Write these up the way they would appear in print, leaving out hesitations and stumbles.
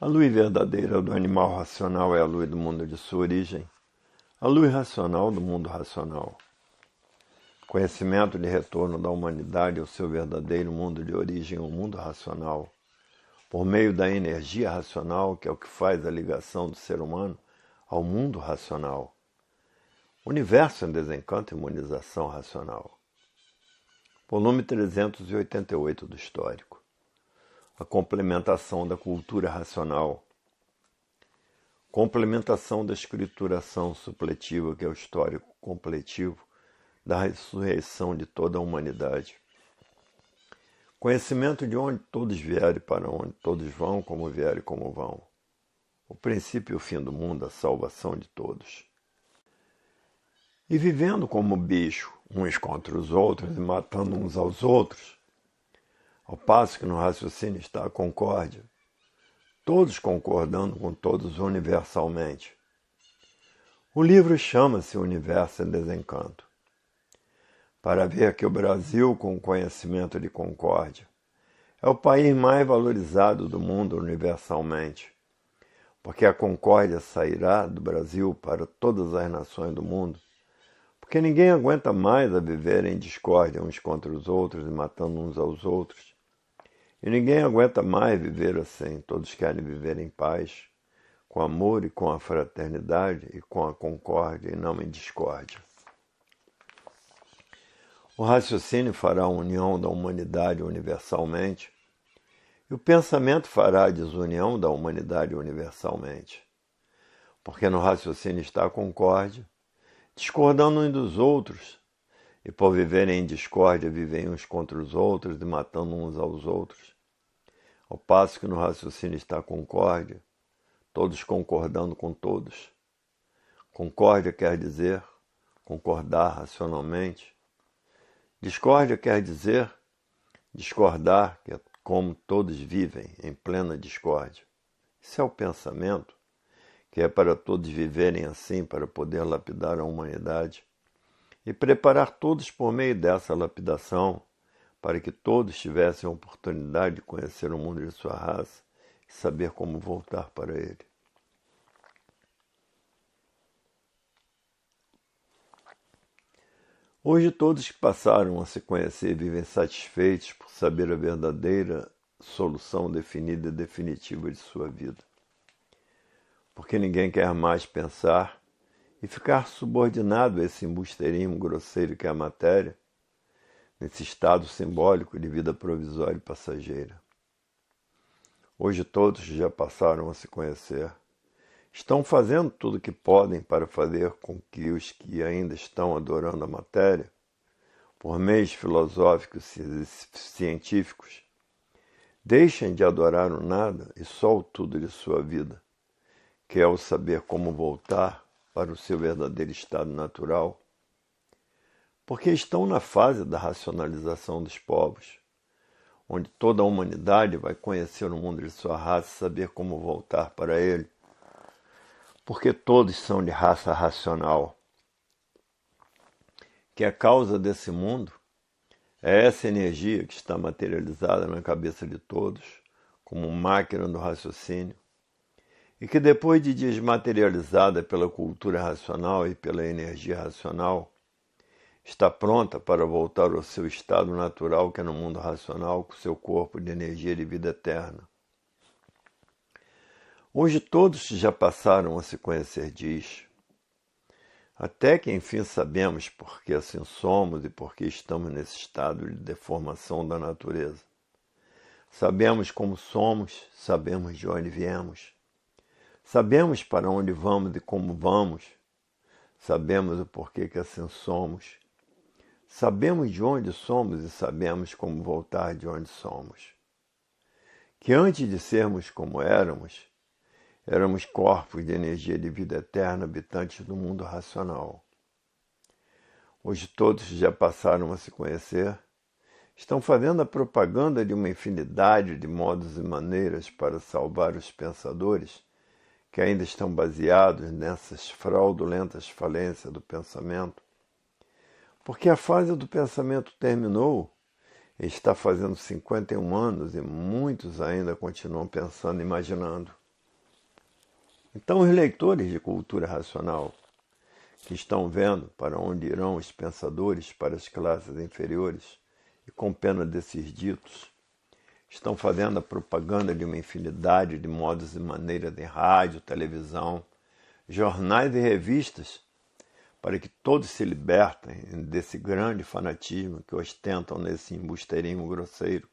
A luz verdadeira do animal racional é a luz do mundo de sua origem, a luz racional do mundo racional. Conhecimento de retorno da humanidade ao seu verdadeiro mundo de origem, o mundo racional, por meio da energia racional, que é o que faz a ligação do ser humano ao mundo racional. Universo em desencanto e imunização racional. Volume 388 do Histórico. A complementação da cultura racional. Complementação da escrituração supletiva, que é o histórico completivo da ressurreição de toda a humanidade. Conhecimento de onde todos vierem, para onde todos vão, como vierem e como vão. O princípio e o fim do mundo, a salvação de todos. E vivendo como bicho, uns contra os outros e matando uns aos outros, ao passo que no raciocínio está a concórdia, todos concordando com todos universalmente. O livro chama-se Universo em Desencanto, para ver que o Brasil, com conhecimento de concórdia, é o país mais valorizado do mundo universalmente, porque a concórdia sairá do Brasil para todas as nações do mundo, porque ninguém aguenta mais a viver em discórdia uns contra os outros e matando uns aos outros. E ninguém aguenta mais viver assim. Todos querem viver em paz, com amor e com a fraternidade e com a concórdia e não em discórdia. O raciocínio fará a união da humanidade universalmente e o pensamento fará a desunião da humanidade universalmente. Porque no raciocínio está a concórdia, discordando uns dos outros, e por viverem em discórdia vivem uns contra os outros e matando uns aos outros. Ao passo que no raciocínio está a concórdia, todos concordando com todos. Concórdia quer dizer concordar racionalmente. Discórdia quer dizer discordar, que é como todos vivem em plena discórdia. Isso é o pensamento, que é para todos viverem assim, para poder lapidar a humanidade e preparar todos por meio dessa lapidação, para que todos tivessem a oportunidade de conhecer o mundo de sua raça e saber como voltar para ele. Hoje todos que passaram a se conhecer vivem satisfeitos por saber a verdadeira solução definida e definitiva de sua vida. Porque ninguém quer mais pensar e ficar subordinado a esse embusteirismo grosseiro que é a matéria, nesse estado simbólico de vida provisória e passageira. Hoje todos já passaram a se conhecer. Estão fazendo tudo o que podem para fazer com que os que ainda estão adorando a matéria, por meios filosóficos e científicos, deixem de adorar o nada e só o tudo de sua vida, que é o saber como voltar para o seu verdadeiro estado natural, porque estão na fase da racionalização dos povos, onde toda a humanidade vai conhecer o mundo de sua raça e saber como voltar para ele, porque todos são de raça racional, que a causa desse mundo é essa energia que está materializada na cabeça de todos, como máquina do raciocínio, e que depois de desmaterializada pela cultura racional e pela energia racional, está pronta para voltar ao seu estado natural, que é no mundo racional, com seu corpo de energia de vida eterna. Hoje todos já passaram a se conhecer diz, até que enfim sabemos por que assim somos e por que estamos nesse estado de deformação da natureza. Sabemos como somos, sabemos de onde viemos, sabemos para onde vamos e como vamos, sabemos o porquê que assim somos, sabemos de onde somos e sabemos como voltar de onde somos. Que antes de sermos como éramos corpos de energia de vida eterna, habitantes do mundo racional. Hoje todos já passaram a se conhecer, estão fazendo a propaganda de uma infinidade de modos e maneiras para salvar os pensadores que ainda estão baseados nessas fraudulentas falências do pensamento, porque a fase do pensamento terminou e está fazendo 51 anos e muitos ainda continuam pensando e imaginando. Então, os leitores de cultura racional, que estão vendo para onde irão os pensadores para as classes inferiores, e com pena desses ditos, estão fazendo a propaganda de uma infinidade de modos e maneiras em rádio, televisão, jornais e revistas, para que todos se libertem desse grande fanatismo que ostentam nesse embusteirinho grosseiro.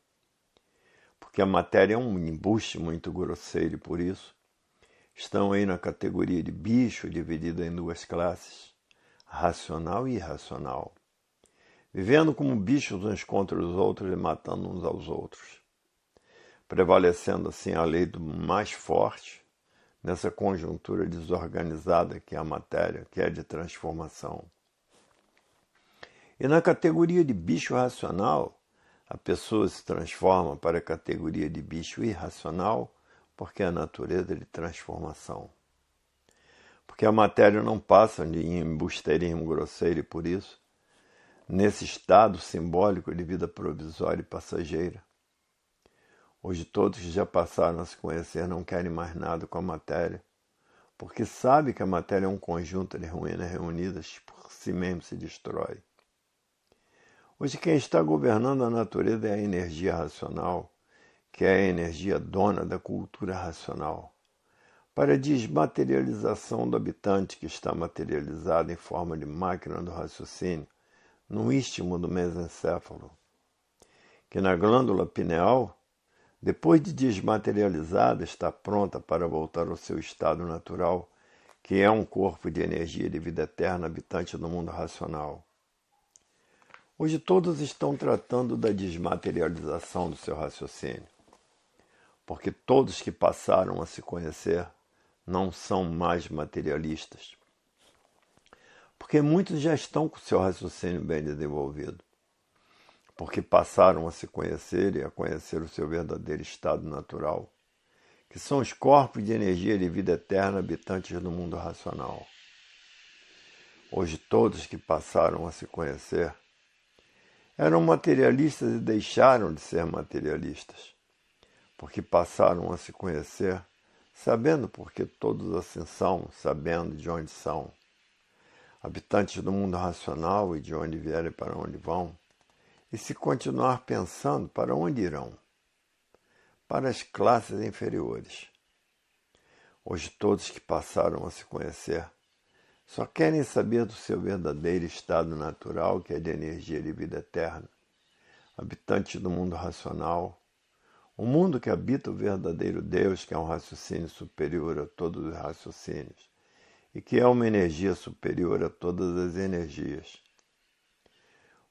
Porque a matéria é um embuste muito grosseiro e por isso estão aí na categoria de bicho, dividida em duas classes, racional e irracional, vivendo como bichos uns contra os outros e matando uns aos outros, prevalecendo assim a lei do mais forte nessa conjuntura desorganizada que é a matéria, que é de transformação. E na categoria de bicho racional, a pessoa se transforma para a categoria de bicho irracional, porque é a natureza de transformação. Porque a matéria não passa de embusteirismo grosseiro e por isso, nesse estado simbólico de vida provisória e passageira, hoje todos que já passaram a se conhecer não querem mais nada com a matéria, porque sabe que a matéria é um conjunto de ruínas reunidas por si mesmo se destrói. Hoje quem está governando a natureza é a energia racional, que é a energia dona da cultura racional, para a desmaterialização do habitante que está materializado em forma de máquina do raciocínio, no istmo do mesencéfalo, que na glândula pineal, depois de desmaterializada, está pronta para voltar ao seu estado natural, que é um corpo de energia de vida eterna habitante do mundo racional. Hoje todos estão tratando da desmaterialização do seu raciocínio, porque todos que passaram a se conhecer não são mais materialistas, porque muitos já estão com o seu raciocínio bem desenvolvido, porque passaram a se conhecer e a conhecer o seu verdadeiro estado natural, que são os corpos de energia de vida eterna habitantes do mundo racional. Hoje todos que passaram a se conhecer eram materialistas e deixaram de ser materialistas, porque passaram a se conhecer, sabendo porque todos assim são, sabendo de onde são, habitantes do mundo racional e de onde vierem para onde vão, e se continuar pensando para onde irão, para as classes inferiores. Hoje todos que passaram a se conhecer só querem saber do seu verdadeiro estado natural, que é de energia de vida eterna, habitantes do mundo racional, o mundo que habita o verdadeiro Deus, que é um raciocínio superior a todos os raciocínios, e que é uma energia superior a todas as energias.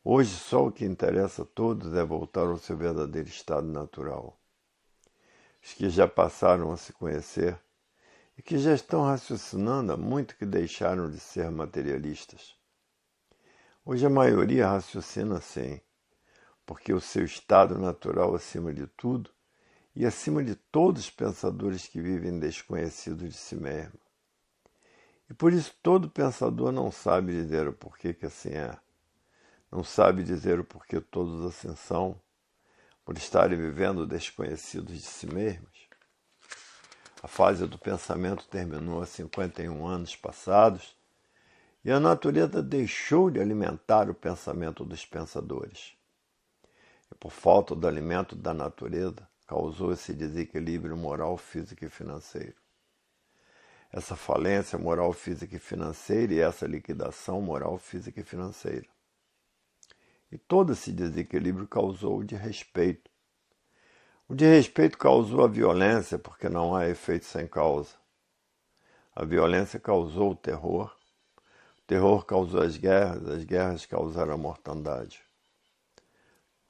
Hoje só o que interessa a todos é voltar ao seu verdadeiro estado natural. Os que já passaram a se conhecer e que já estão raciocinando há muito que deixaram de ser materialistas. Hoje a maioria raciocina assim, porque o seu estado natural acima de tudo e acima de todos os pensadores que vivem desconhecidos de si mesmo. E por isso todo pensador não sabe dizer o porquê que assim é. Não sabe dizer o porquê todos assim são, por estarem vivendo desconhecidos de si mesmos. A fase do pensamento terminou há 51 anos passados e a natureza deixou de alimentar o pensamento dos pensadores. E por falta do alimento da natureza, causou esse desequilíbrio moral, físico e financeiro. Essa falência moral, física e financeira e essa liquidação moral, física e financeira. E todo esse desequilíbrio causou o desrespeito. O desrespeito causou a violência, porque não há efeito sem causa. A violência causou o terror causou as guerras causaram a mortandade.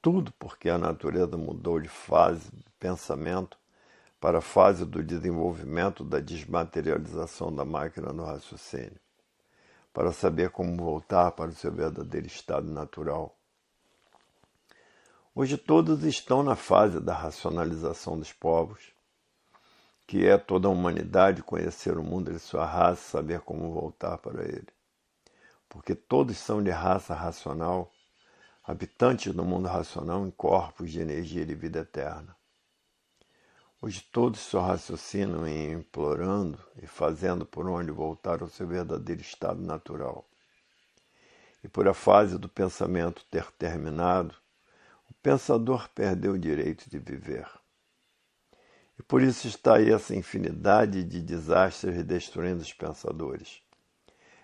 Tudo porque a natureza mudou de fase de pensamento para a fase do desenvolvimento da desmaterialização da máquina do raciocínio, para saber como voltar para o seu verdadeiro estado natural. Hoje todos estão na fase da racionalização dos povos, que é toda a humanidade conhecer o mundo de sua raça e saber como voltar para ele. Porque todos são de raça racional, habitantes do mundo racional em corpos de energia de vida eterna. Hoje todos só raciocinam em implorando e fazendo por onde voltar ao seu verdadeiro estado natural. E por a fase do pensamento ter terminado, o pensador perdeu o direito de viver. E por isso está aí essa infinidade de desastres destruindo os pensadores.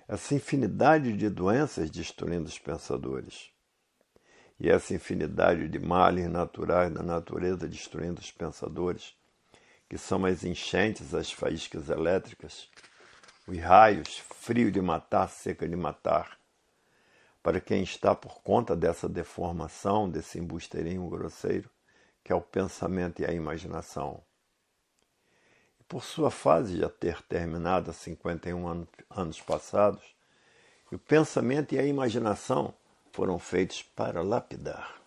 Essa infinidade de doenças destruindo os pensadores. E essa infinidade de males naturais da natureza destruindo os pensadores, que são as enchentes, as faíscas elétricas, os raios, frio de matar, seca de matar, para quem está por conta dessa deformação, desse embusteirinho grosseiro, que é o pensamento e a imaginação. E por sua fase já ter terminado há 51 anos passados, o pensamento e a imaginação foram feitos para lapidar.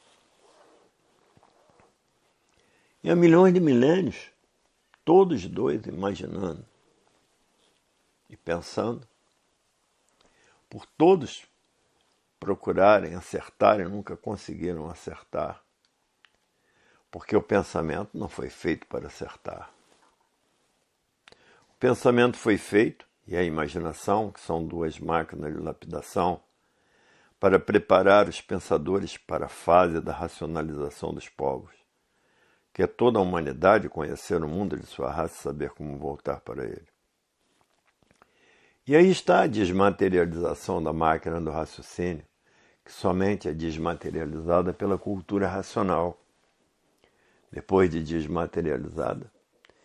E há milhões de milênios, todos dois imaginando e pensando, por todos procurarem acertar e nunca conseguiram acertar, porque o pensamento não foi feito para acertar. O pensamento foi feito, e a imaginação, que são duas máquinas de lapidação, para preparar os pensadores para a fase da racionalização dos povos, que é toda a humanidade conhecer o mundo de sua raça e saber como voltar para ele. E aí está a desmaterialização da máquina do raciocínio, que somente é desmaterializada pela cultura racional. Depois de desmaterializada,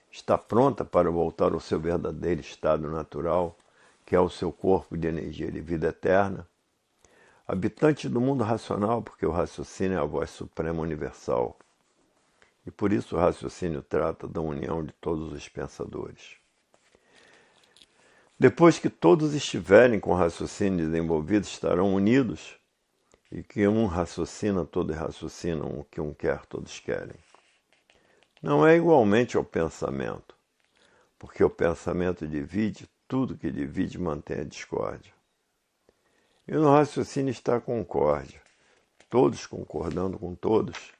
está pronta para voltar ao seu verdadeiro estado natural, que é o seu corpo de energia de vida eterna, habitante do mundo racional, porque o raciocínio é a voz suprema universal. E por isso o raciocínio trata da união de todos os pensadores. Depois que todos estiverem com o raciocínio desenvolvido, estarão unidos, e que um raciocina, todos raciocinam, o que um quer, todos querem. Não é igualmente ao pensamento, porque o pensamento divide, tudo que divide mantém a discórdia. E no raciocínio está a concórdia, todos concordando com todos.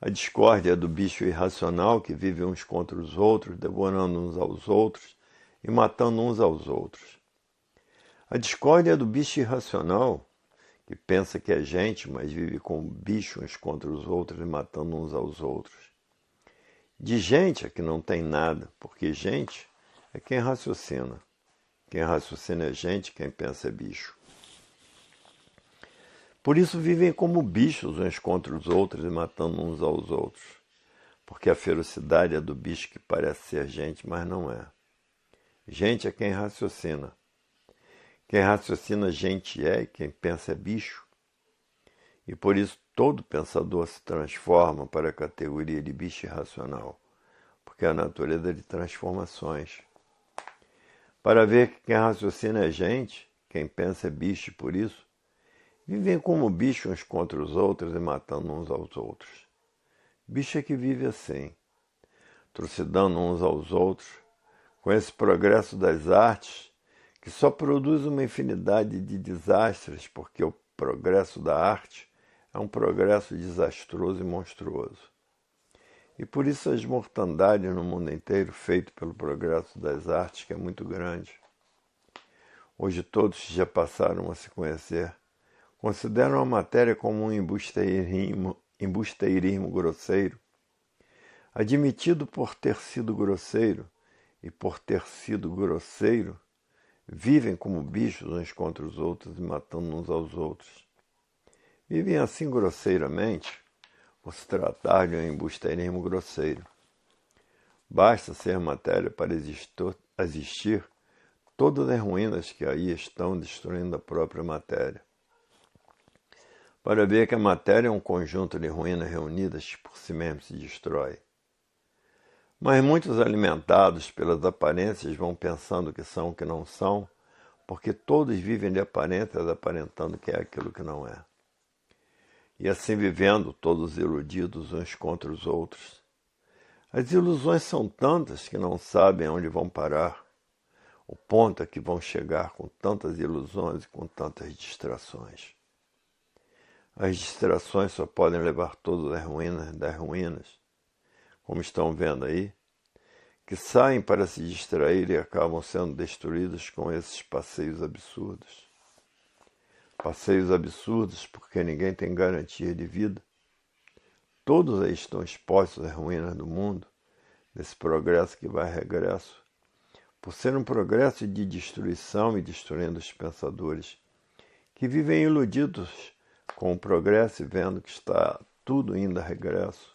A discórdia é do bicho irracional que vive uns contra os outros, devorando uns aos outros e matando uns aos outros. A discórdia é do bicho irracional que pensa que é gente, mas vive como bicho uns contra os outros e matando uns aos outros. De gente é que não tem nada, porque gente é quem raciocina. Quem raciocina é gente, quem pensa é bicho. Por isso vivem como bichos uns contra os outros e matando uns aos outros. Porque a ferocidade é do bicho que parece ser gente, mas não é. Gente é quem raciocina. Quem raciocina gente é e quem pensa é bicho. E por isso todo pensador se transforma para a categoria de bicho irracional, porque a natureza é de transformações. Para ver que quem raciocina é gente, quem pensa é bicho, e por isso vivem como bichos uns contra os outros e matando uns aos outros. Bicho é que vive assim, trucidando uns aos outros, com esse progresso das artes, que só produz uma infinidade de desastres, porque o progresso da arte é um progresso desastroso e monstruoso. E por isso as mortandades no mundo inteiro, feito pelo progresso das artes, que é muito grande. Hoje todos já passaram a se conhecer, consideram a matéria como um embusteirismo grosseiro, admitido por ter sido grosseiro, e por ter sido grosseiro, vivem como bichos uns contra os outros e matando uns aos outros. Vivem assim grosseiramente, por se tratar de um embusteirismo grosseiro. Basta ser matéria para existir todas as ruínas que aí estão destruindo a própria matéria. Para ver que a matéria é um conjunto de ruínas reunidas que por si mesmo se destrói. Mas muitos alimentados pelas aparências vão pensando que são o que não são, porque todos vivem de aparências aparentando que é aquilo que não é. E assim vivendo, todos iludidos uns contra os outros. As ilusões são tantas que não sabem aonde vão parar. O ponto é que vão chegar com tantas ilusões e com tantas distrações. As distrações só podem levar todas as ruínas das ruínas, como estão vendo aí, que saem para se distrair e acabam sendo destruídos com esses passeios absurdos. Passeios absurdos porque ninguém tem garantia de vida. Todos aí estão expostos às ruínas do mundo, nesse progresso que vai a regresso, por ser um progresso de destruição e destruindo os pensadores, que vivem iludidos com o progresso e vendo que está tudo indo a regresso.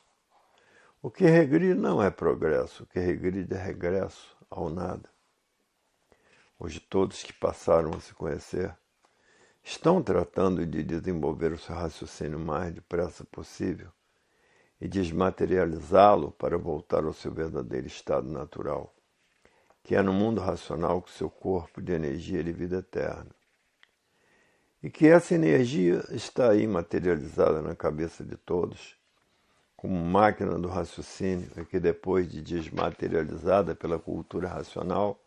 O que regride não é progresso, o que regride é regresso ao nada. Hoje todos que passaram a se conhecer estão tratando de desenvolver o seu raciocínio o mais depressa possível e desmaterializá-lo para voltar ao seu verdadeiro estado natural, que é no mundo racional com seu corpo de energia de vida eterna. E que essa energia está aí materializada na cabeça de todos, como máquina do raciocínio, e que depois de desmaterializada pela cultura racional,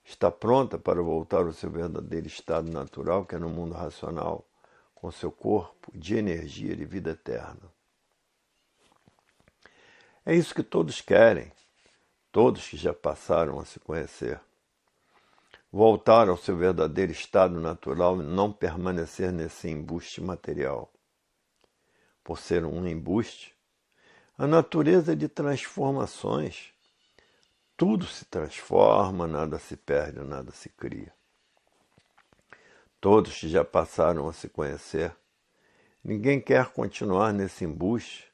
está pronta para voltar ao seu verdadeiro estado natural, que é no mundo racional, com seu corpo de energia de vida eterna. É isso que todos querem, todos que já passaram a se conhecer. Voltar ao seu verdadeiro estado natural e não permanecer nesse embuste material. Por ser um embuste, a natureza é de transformações. Tudo se transforma, nada se perde, nada se cria. Todos que já passaram a se conhecer, ninguém quer continuar nesse embuste,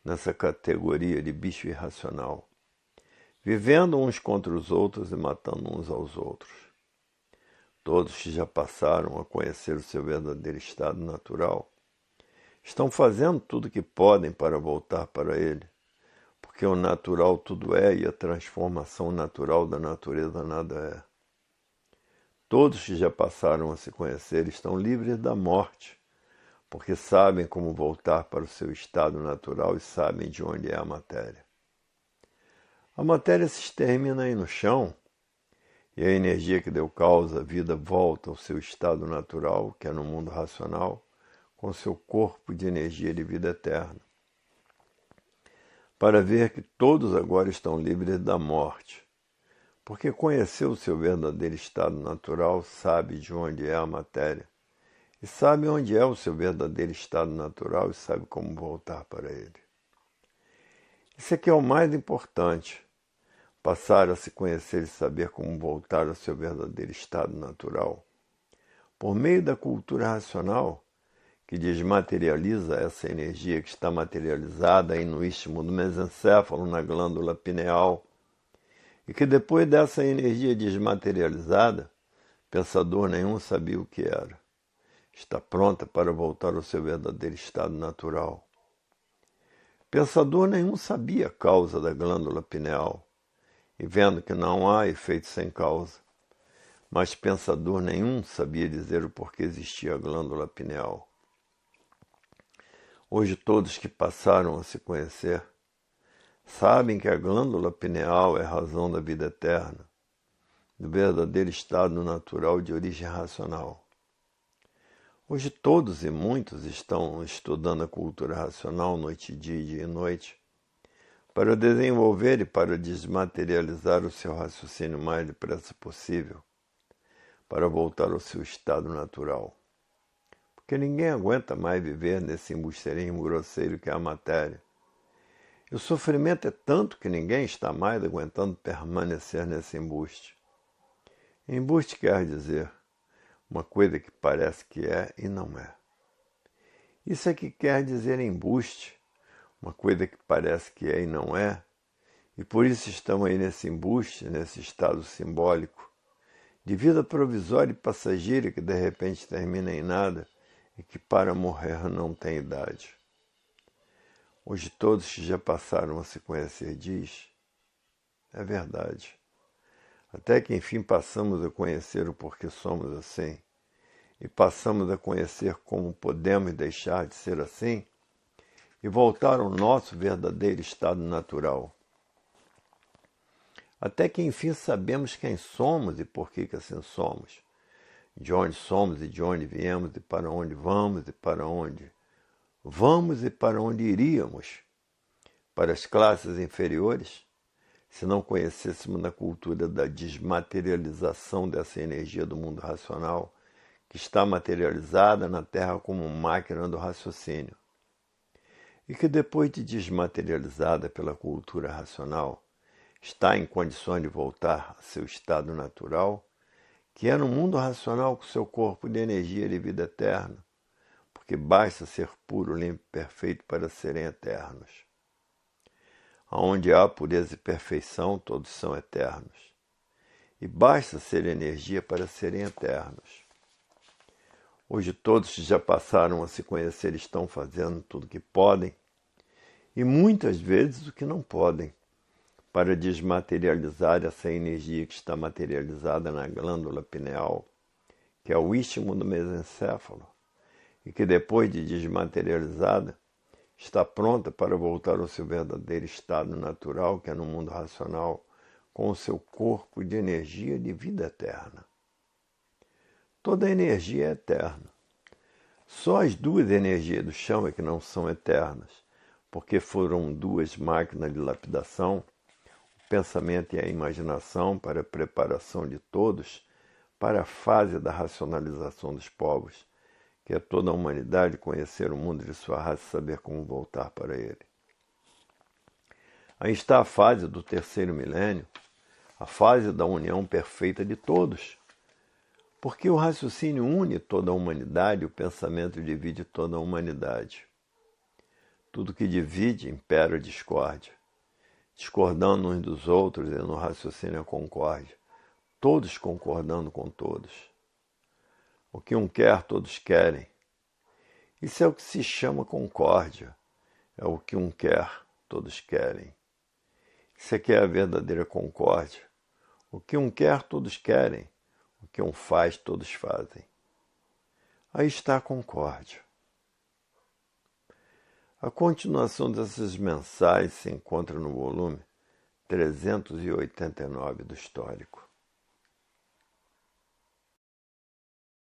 nessa categoria de bicho irracional, vivendo uns contra os outros e matando uns aos outros. Todos que já passaram a conhecer o seu verdadeiro estado natural, estão fazendo tudo o que podem para voltar para ele, porque o natural tudo é e a transformação natural da natureza nada é. Todos que já passaram a se conhecer estão livres da morte, porque sabem como voltar para o seu estado natural e sabem de onde é a matéria. A matéria se extermina aí no chão, e a energia que deu causa à vida volta ao seu estado natural, que é no mundo racional, com seu corpo de energia de vida eterna, para ver que todos agora estão livres da morte, porque conheceu o seu verdadeiro estado natural, sabe de onde é a matéria, e sabe onde é o seu verdadeiro estado natural e sabe como voltar para ele. Isso aqui é o mais importante, passar a se conhecer e saber como voltar ao seu verdadeiro estado natural, por meio da cultura racional, que desmaterializa essa energia que está materializada aí no istmo do mesencéfalo, na glândula pineal, e que depois dessa energia desmaterializada, pensador nenhum sabia o que era. Está pronta para voltar ao seu verdadeiro estado natural. Pensador nenhum sabia a causa da glândula pineal, e vendo que não há efeito sem causa, mas pensador nenhum sabia dizer o porquê existia a glândula pineal. Hoje todos que passaram a se conhecer sabem que a glândula pineal é a razão da vida eterna, do verdadeiro estado natural de origem racional. Hoje todos e muitos estão estudando a cultura racional noite e dia e noite, para desenvolver e para desmaterializar o seu raciocínio o mais depressa possível, para voltar ao seu estado natural. Porque ninguém aguenta mais viver nesse embusteirismo grosseiro que é a matéria. E o sofrimento é tanto que ninguém está mais aguentando permanecer nesse embuste. Embuste quer dizer uma coisa que parece que é e não é. Isso é que quer dizer embuste, uma coisa que parece que é e não é, e por isso estamos aí nesse embuste, nesse estado simbólico, de vida provisória e passageira que de repente termina em nada e que para morrer não tem idade. Hoje todos que já passaram a se conhecer diz, é verdade. Até que enfim passamos a conhecer o porquê somos assim, e passamos a conhecer como podemos deixar de ser assim, e voltar ao nosso verdadeiro estado natural. Até que enfim sabemos quem somos e por que assim somos, de onde somos e de onde viemos e para onde vamos e para onde vamos e para onde iríamos, para as classes inferiores, se não conhecêssemos na cultura da desmaterialização dessa energia do mundo racional, que está materializada na Terra como máquina do raciocínio, e que depois de desmaterializada pela cultura racional, está em condições de voltar a seu estado natural, que é no mundo racional com seu corpo de energia de vida eterna, porque basta ser puro, limpo e perfeito para serem eternos. Aonde há pureza e perfeição, todos são eternos. E basta ser energia para serem eternos. Hoje todos que já passaram a se conhecer estão fazendo tudo o que podem, e muitas vezes o que não podem, para desmaterializar essa energia que está materializada na glândula pineal, que é o istmo do mesencéfalo, e que depois de desmaterializada, está pronta para voltar ao seu verdadeiro estado natural, que é no mundo racional, com o seu corpo de energia de vida eterna. Toda energia é eterna. Só as duas energias do chão é que não são eternas, porque foram duas máquinas de lapidação, o pensamento e a imaginação, para a preparação de todos para a fase da racionalização dos povos, que é toda a humanidade conhecer o mundo de sua raça e saber como voltar para ele. Aí está a fase do terceiro milênio, a fase da união perfeita de todos, porque o raciocínio une toda a humanidade, o pensamento divide toda a humanidade. Tudo que divide impera a discórdia, discordando uns dos outros e no raciocínio a concórdia, todos concordando com todos. O que um quer, todos querem. Isso é o que se chama concórdia. É o que um quer, todos querem. Isso aqui é a verdadeira concórdia. O que um quer, todos querem. O que um faz, todos fazem. Aí está a concórdia. A continuação dessas mensagens se encontra no volume 389 do Histórico.